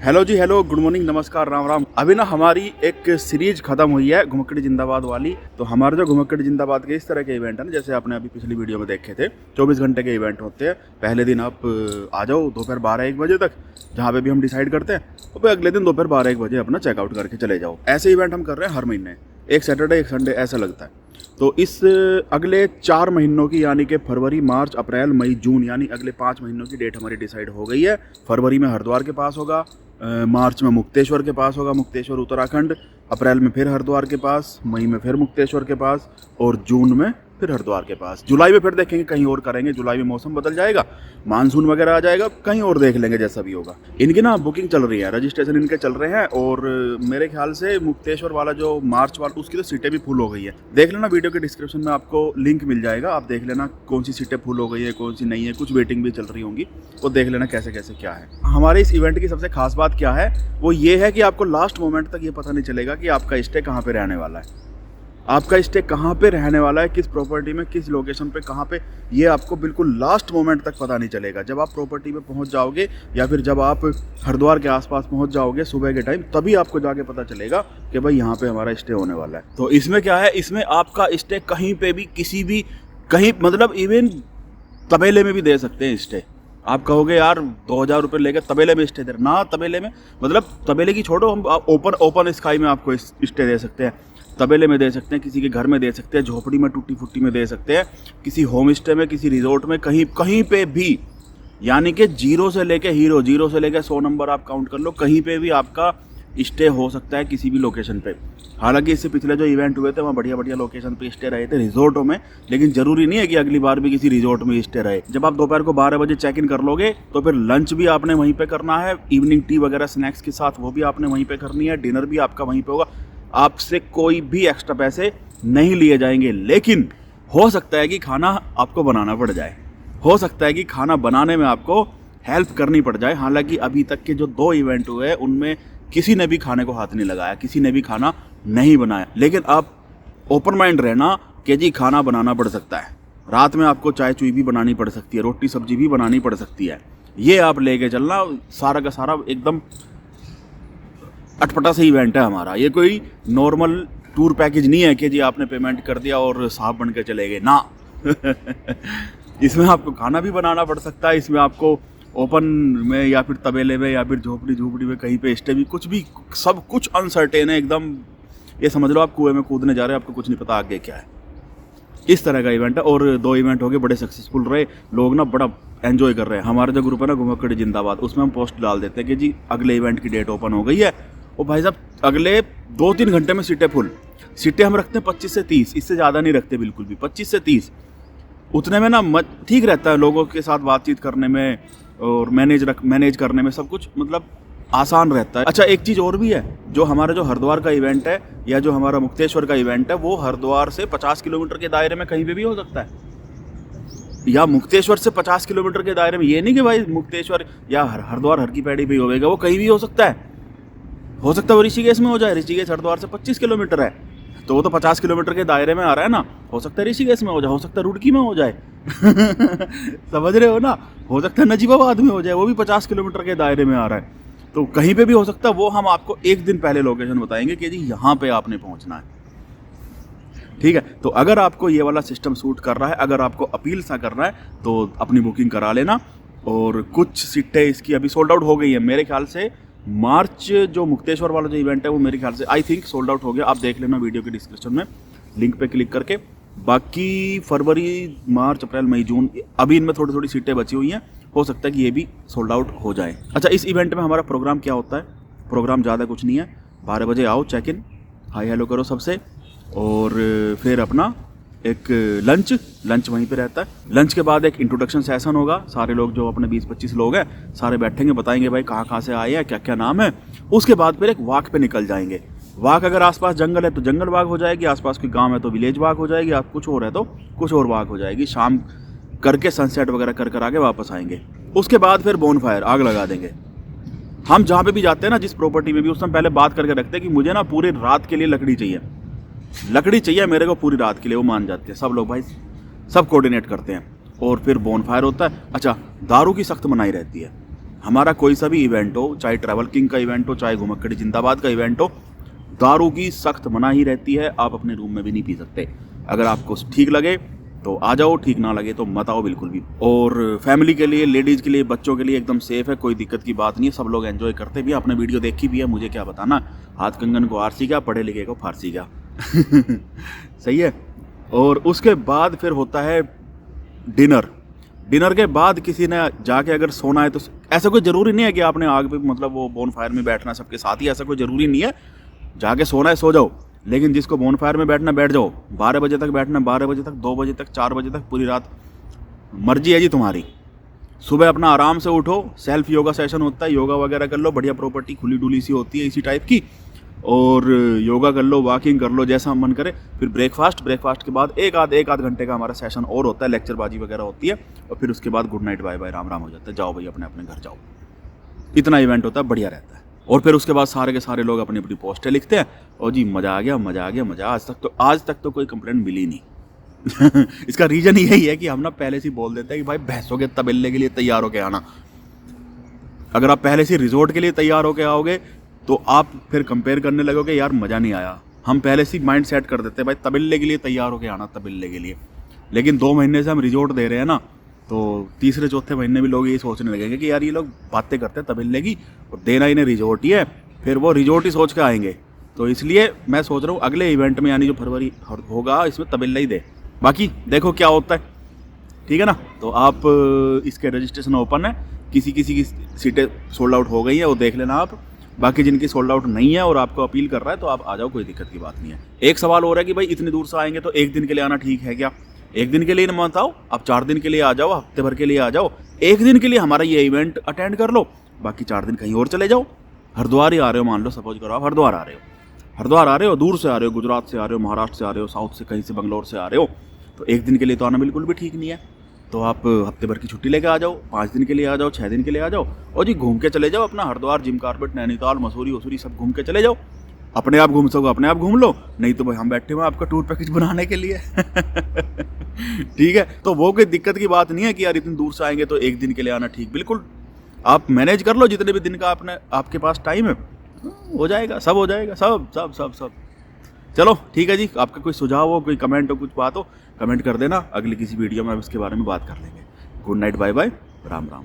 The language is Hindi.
हेलो जी, हेलो, गुड मॉर्निंग, नमस्कार, राम राम। अभी ना हमारी एक सीरीज खत्म हुई है घुमक्कड़ जिंदाबाद वाली। तो हमारे जो घुमक्कड़ जिंदाबाद के इस तरह के इवेंट है ना, जैसे आपने अभी पिछली वीडियो में देखे थे, 24 घंटे के इवेंट होते हैं। पहले दिन आप आ जाओ दोपहर 12-1 बजे तक, जहाँ पे भी हम डिसाइड करते हैं, और फिर अगले दिन दोपहर 12-1 बजे अपना चेकआउट करके चले जाओ। ऐसे इवेंट हम कर रहे हैं हर महीने, एक सैटरडे एक संडे ऐसा लगता है। तो इस अगले 4 महीनों की, यानी कि फरवरी, मार्च, अप्रैल, मई, जून, यानी अगले 5 महीनों की डेट हमारी डिसाइड हो गई है। फरवरी में हरिद्वार के पास होगा, मार्च में मुक्तेश्वर के पास होगा, मुक्तेश्वर उत्तराखंड, अप्रैल में फिर हरिद्वार के पास, मई में फिर मुक्तेश्वर के पास, और जून में फिर हरिद्वार के पास। जुलाई में फिर देखेंगे कहीं और करेंगे। जुलाई में मौसम बदल जाएगा, मानसून वगैरह आ जाएगा, कहीं और देख लेंगे जैसा भी होगा। इनकी ना बुकिंग चल रही है, रजिस्ट्रेशन इनके चल रहे हैं, और मेरे ख्याल से मुक्तेश्वर वाला जो मार्च वाला, उसकी तो सीटें भी फुल हो गई है। देख लेना, वीडियो के डिस्क्रिप्शन में आपको लिंक मिल जाएगा, आप देख लेना कौन सी सीटें फुल हो गई है, कौन सी नहीं है। कुछ वेटिंग भी चल रही होंगी, वो देख लेना कैसे कैसे क्या है। हमारे इस इवेंट की सबसे खास बात क्या है, वो ये है कि आपको लास्ट मोमेंट तक ये पता नहीं चलेगा कि आपका स्टे कहाँ पे रहने वाला है। आपका स्टे कहाँ पे रहने वाला है, किस प्रॉपर्टी में, किस लोकेशन पे, कहाँ पे, ये आपको बिल्कुल लास्ट मोमेंट तक पता नहीं चलेगा। जब आप प्रॉपर्टी पे पहुंच जाओगे, या फिर जब आप हरिद्वार के आसपास पहुंच जाओगे सुबह के टाइम, तभी आपको जाके पता चलेगा कि भाई यहाँ पे हमारा स्टे होने वाला है। तो इसमें क्या है, इसमें आपका स्टे कहीं पे भी, किसी भी, कहीं, मतलब इवन तबेले में भी दे सकते हैं स्टे। आप कहोगे यार 2000 रुपये लेकर तबेले में स्टे दे ना, तबेले में मतलब तबेले की छोड़ो, हम ओपन स्काई में आपको स्टे दे सकते हैं। तबेले में दे सकते हैं, किसी के घर में दे सकते हैं, झोपड़ी में, टूटी फूटी में दे सकते हैं, किसी होम स्टे में, किसी रिजॉर्ट में, कहीं कहीं पे भी। यानी कि जीरो से लेके हीरो, जीरो से लेके 100 नंबर आप काउंट कर लो, कहीं पे भी आपका स्टे हो सकता है, किसी भी लोकेशन पे। हालांकि इससे पिछले जो इवेंट हुए थे वहाँ बढ़िया बढ़िया लोकेशन पे स्टे रहे थे, रिजॉर्टों में, लेकिन जरूरी नहीं है कि अगली बार भी किसी रिजॉर्ट में स्टे रहे। जब आप दोपहर को 12 बजे चेक इन कर लोगे, तो फिर लंच भी आपने वहीं पे करना है, इवनिंग टी वगैरह स्नैक्स के साथ वो भी आपने वहीं पे करनी है, डिनर भी आपका वहीं पे होगा। आपसे कोई भी एक्स्ट्रा पैसे नहीं लिए जाएंगे। लेकिन हो सकता है कि खाना आपको बनाना पड़ जाए, हो सकता है कि खाना बनाने में आपको हेल्प करनी पड़ जाए। हालांकि अभी तक के जो 2 इवेंट हुए हैं उनमें किसी ने भी खाने को हाथ नहीं लगाया, किसी ने भी खाना नहीं बनाया। लेकिन आप ओपन माइंड रहना कि जी खाना बनाना पड़ सकता है, रात में आपको चाय चुई भी बनानी पड़ सकती है, रोटी सब्जी भी बनानी पड़ सकती है। ये आप लेके चलना, सारा का सारा एकदम अटपटा सा इवेंट है हमारा। ये कोई नॉर्मल टूर पैकेज नहीं है कि जी आपने पेमेंट कर दिया और साहब बन के चले गए ना। इसमें आपको खाना भी बनाना पड़ सकता है, इसमें आपको ओपन में या फिर तबेले में या फिर झोपड़ी में कहीं पे स्टे भी, कुछ भी, सब कुछ अनसर्टेन है एकदम। ये समझ लो आप कुएं में कूदने जा रहे हो, आपको कुछ नहीं पता आगे क्या है। इस तरह का इवेंट है, और 2 इवेंट हो गए, बड़े सक्सेसफुल रहे, लोग ना बड़ा एंजॉय कर रहे हैं। हमारा जो ग्रुप है ना घुमक्कड़ जिंदाबाद, उसमें हम पोस्ट डाल देते हैं कि जी अगले इवेंट की डेट ओपन हो गई है। और भाई साहब अगले 2-3 घंटे में सीटें फुल। सीटें हम रखते हैं 25 से 30, इससे ज़्यादा नहीं रखते बिल्कुल भी। 25 से 30 उतने में ना ठीक रहता है, लोगों के साथ बातचीत करने में और मैनेज करने में, सब कुछ मतलब आसान रहता है। अच्छा, एक चीज़ और भी है, जो हमारा जो हरिद्वार का इवेंट है या जो हमारा मुक्तेश्वर का इवेंट है, वो हरिद्वार से 50 किलोमीटर के दायरे में कहीं पे भी हो सकता है, या मुक्तेश्वर से 50 किलोमीटर के दायरे में। ये नहीं कि भाई मुक्तेश्वर या हरिद्वार हर की पैड़ी पे होगा, वो कहीं भी हो सकता है। हो सकता है वो ऋषिकेश में हो जाए, ऋषिकेश हरिद्वार से 25 किलोमीटर है, तो वो तो 50 किलोमीटर के दायरे में आ रहा है ना। हो सकता है ऋषिकेश में हो जाए, हो सकता है रुड़की में हो जाए। समझ रहे हो ना, हो सकता है नजीबाबाद में हो जाए, वो भी 50 किलोमीटर के दायरे में आ रहा है। तो कहीं पे भी हो सकता है, वो हम आपको एक दिन पहले लोकेशन बताएंगे कि जी यहाँ पे आपने पहुँचना है। ठीक है, तो अगर आपको ये वाला सिस्टम सूट कर रहा है, अगर आपको अपील सा कर रहा है, तो अपनी बुकिंग करा लेना। और कुछ सीटें इसकी अभी सोल्ड आउट हो गई है मेरे ख्याल से। मार्च जो मुक्तेश्वर वाला जो इवेंट है वो मेरे ख्याल से आई थिंक सोल्ड आउट हो गया। आप देख लेना वीडियो के डिस्क्रिप्शन में लिंक पे क्लिक करके। बाकी फरवरी, मार्च, अप्रैल, मई, जून, अभी इनमें थोड़ी थोड़ी सीटें बची हुई हैं, हो सकता है कि ये भी सोल्ड आउट हो जाए। अच्छा, इस इवेंट में हमारा प्रोग्राम क्या होता है? प्रोग्राम ज़्यादा कुछ नहीं है, 12 बजे आओ, चेक इन, हाई हेलो करो सबसे, और फिर अपना एक लंच वहीं पे रहता है। लंच के बाद एक इंट्रोडक्शन सेशन होगा, सारे लोग जो अपने 20-25 लोग हैं सारे बैठेंगे, बताएंगे भाई कहाँ से आए हैं, क्या क्या नाम है। उसके बाद फिर एक वॉक पे निकल जाएंगे। वॉक अगर आसपास जंगल है तो जंगल वॉक हो जाएगी, आसपास कोई गांव है तो विलेज वॉक हो जाएगी, आप कुछ और है तो कुछ और वॉक हो जाएगी। शाम करके सनसेट वगैरह कर आगे वापस आएंगे। उसके बाद फिर बोनफायर, आग लगा देंगे। हम जहाँ पे भी जाते हैं ना, जिस प्रॉपर्टी में भी, उस समय पहले बात करके रखते हैं कि मुझे ना पूरी रात के लिए लकड़ी चाहिए मेरे को पूरी रात के लिए। वो मान जाते हैं सब लोग, भाई सब कोऑर्डिनेट करते हैं, और फिर बोनफायर होता है। अच्छा, दारू की सख्त मनाही रहती है, हमारा कोई सा भी इवेंट हो, चाहे ट्रैवल किंग का इवेंट हो, चाहे घुमक्कड़ी जिंदाबाद का इवेंट हो, दारू की सख्त मनाही रहती है। आप अपने रूम में भी नहीं पी सकते। अगर आपको ठीक लगे तो आ जाओ, ठीक ना लगे तो मत आओ बिल्कुल भी। और फैमिली के लिए, लेडीज़ के लिए, बच्चों के लिए एकदम सेफ है, कोई दिक्कत की बात नहीं है। सब लोग एंजॉय करते भी, आपने वीडियो देखी भी है, मुझे क्या बताना। हाथ कंगन को आरसी क्या, पढ़े लिखे को फारसी क्या। सही है। और उसके बाद फिर होता है डिनर। डिनर के बाद किसी ने जाके अगर सोना है तो ऐसा कोई ज़रूरी नहीं है कि आपने आग पे मतलब वो बोन फायर में बैठना सबके साथ ही, ऐसा कोई ज़रूरी नहीं है। जाके सोना है सो जाओ, लेकिन जिसको बोन फायर में बैठना बैठ जाओ। 12 बजे तक बैठना, 12 बजे तक, 2 बजे तक, 4 बजे तक, पूरी रात मर्जी है जी तुम्हारी। सुबह अपना आराम से उठो, सेल्फ योगा सेशन होता है, योगा वगैरह कर लो, बढ़िया प्रॉपर्टी खुली डुली सी होती है इसी टाइप की, और योगा कर लो, वॉकिंग कर लो, जैसा मन करे। फिर ब्रेकफास्ट के बाद एक आध घंटे का हमारा सेशन और होता है, लेक्चरबाजी वगैरह होती है, और फिर उसके बाद good night, bye bye, Ram Ram हो जाता है। जाओ भाई अपने अपने घर जाओ। इतना इवेंट होता है, बढ़िया रहता है। और फिर उसके बाद सारे के सारे लोग अपनी अपनी पोस्टें लिखते हैं, और जी मज़ा आ गया, मज़ा आ गया, मज़ा। आज तक तो कोई कंप्लेंट मिली नहीं। इसका रीज़न यही है कि हम ना पहले से बोल देते हैं कि भाई भैंसों के तबेले के लिए तैयार होके आना। अगर आप पहले से रिजॉर्ट के लिए तैयार होके आओगे तो आप फिर कंपेयर करने लगोगे, यार मज़ा नहीं आया। हम पहले से माइंड सेट कर देते हैं भाई तबेले के लिए तैयार होके आना, तबेले के लिए। लेकिन 2 महीने से हम रिजॉर्ट दे रहे हैं ना, तो तीसरे चौथे महीने भी लोग ये सोचने लगेंगे कि यार ये लोग बातें करते हैं तबेले की, और देना इन्हें रिजॉर्ट ही है, फिर वो रिजॉर्ट ही सोच के आएंगे। तो इसलिए मैं सोच रहा हूँ अगले इवेंट में, यानी जो फरवरी होगा, इसमें तबेला ही दे। बाकी देखो क्या होता है, ठीक है ना। तो आप इसके रजिस्ट्रेशन ओपन है, किसी की सीटें सोल्ड आउट हो गई है, वो देख लेना आप। बाकी जिनकी सोल्ड आउट नहीं है और आपको अपील कर रहा है तो आप आ जाओ, कोई दिक्कत की बात नहीं है। एक सवाल हो रहा है कि भाई इतनी दूर से आएंगे तो एक दिन के लिए आना ठीक है क्या? एक दिन के लिए मत आओ, आप 4 दिन के लिए आ जाओ, हफ्ते भर के लिए आ जाओ। एक दिन के लिए हमारा ये इवेंट अटेंड कर लो, बाकी 4 दिन कहीं और चले जाओ। हरिद्वार ही आ रहे हो, मान लो सपोज करो आप हरिद्वार आ रहे हो, दूर से आ रहे हो, गुजरात से आ रहे हो, महाराष्ट्र से आ रहे हो, साउथ से कहीं से बंगलोर से आ रहे हो, तो एक दिन के लिए तो आना बिल्कुल भी ठीक नहीं है। तो आप हफ्ते भर की छुट्टी लेके आ जाओ, 5 दिन के लिए आ जाओ, 6 दिन के लिए आ जाओ, और जी घूम के चले जाओ अपना हरिद्वार, जिम कार्पेट, नैनीताल, मसूरी वसूरी सब घूम के चले जाओ। अपने आप घूम सको अपने आप घूम लो, नहीं तो भाई हम बैठे हुए आपका टूर पैकेज बनाने के लिए। ठीक है, तो वो कोई दिक्कत की बात नहीं है कि यार इतनी दूर से आएंगे तो एक दिन के लिए आना ठीक, बिल्कुल आप मैनेज कर लो, जितने भी दिन का आपके पास टाइम है, हो जाएगा, सब हो जाएगा, सब सब सब सब। चलो ठीक है जी, आपका कोई सुझाव हो, कोई कमेंट हो, कुछ बात हो, कमेंट कर देना। अगली किसी वीडियो में हम इसके बारे में बात कर लेंगे। Good night, bye bye, Ram Ram.